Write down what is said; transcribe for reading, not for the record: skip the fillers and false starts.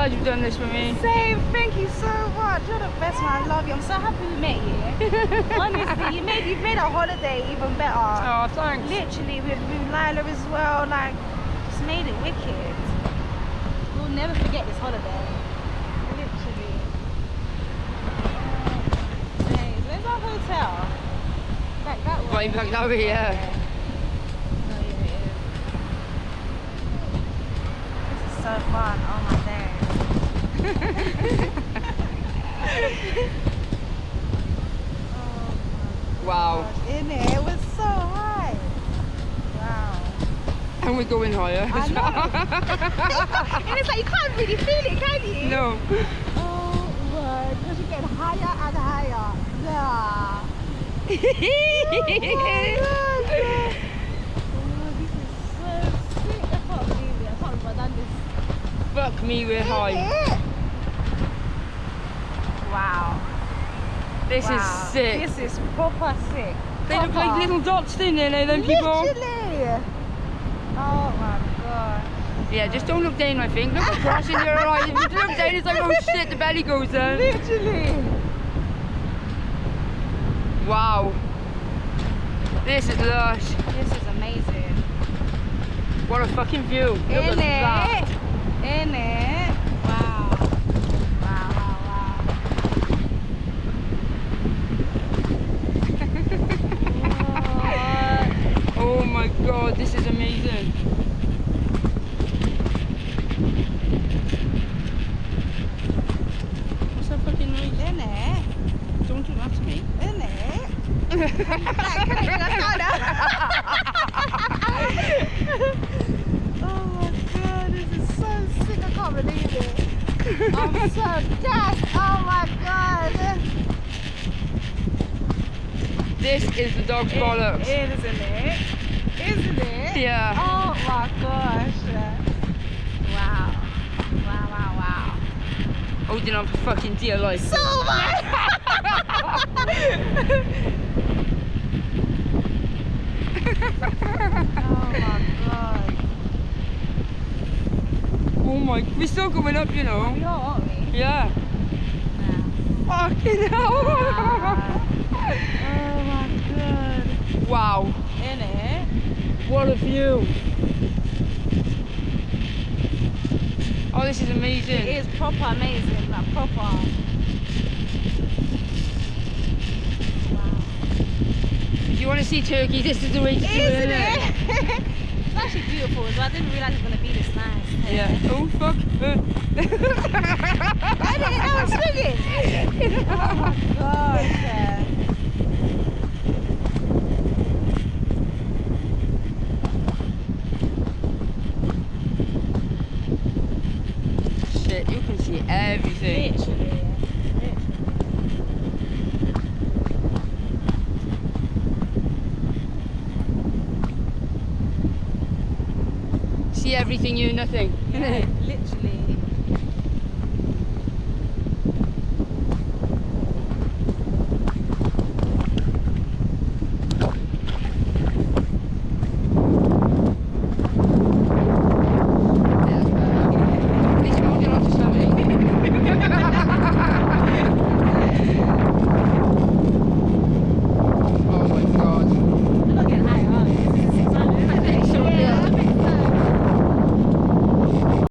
You've done this for me. Same, thank you so much. You're the best man, I love you. I'm so happy we met you. Honestly, you made our holiday even better. Oh, thanks. Literally, with Lila as well, like, just made it wicked. We'll never forget this holiday. Literally. Where's our hotel? Like that one. Right back over here. This is so fun, oh my days. Wow. In it, it was so high. Wow. And we're going higher. I know. And it's like you can't really feel it, can you? No. Oh my, because you're getting higher and higher. Yeah. Oh my God. Oh, this is so sick. I can't believe it. I can't believe I've done this. Fuck me, we're high. Wow. This is sick. This is proper sick. They look like little dots, didn't they, them people? Literally. Oh my God. Yeah, just don't look down, I think. Look across in your eyes. If you look down, it's like, oh shit, the belly goes down. Literally. Wow. This is lush. This is amazing. What a fucking view. Look at that. In it. Wow. Wow, wow, wow. Oh my God, this is amazing. What's that fucking noise? In it. Don't do that to me. In it. Oh my God, this is so sick, I can't believe it. I'm so gassed, oh my God. This is the dog's bollocks. Isn't it? Isn't it? Yeah. Oh my gosh. Wow. Wow, wow, wow. Holding on for fucking dear life. So much! Oh my God. Oh my, we're still going up, you know. We are, aren't we? Yeah. Fucking hell. Oh my God. Wow. In it. What a view. Oh, this is amazing. It is proper amazing, like proper. Wow. If you want to see Turkey, this is the way to do it. Isn't it? It's actually beautiful as well. I didn't realise it was going to be this nice. Yeah. Oh, fuck. I didn't know I was swimming. Oh my gosh. Shit, you can see everything. Literally. See everything, you nothing. Yeah, literally.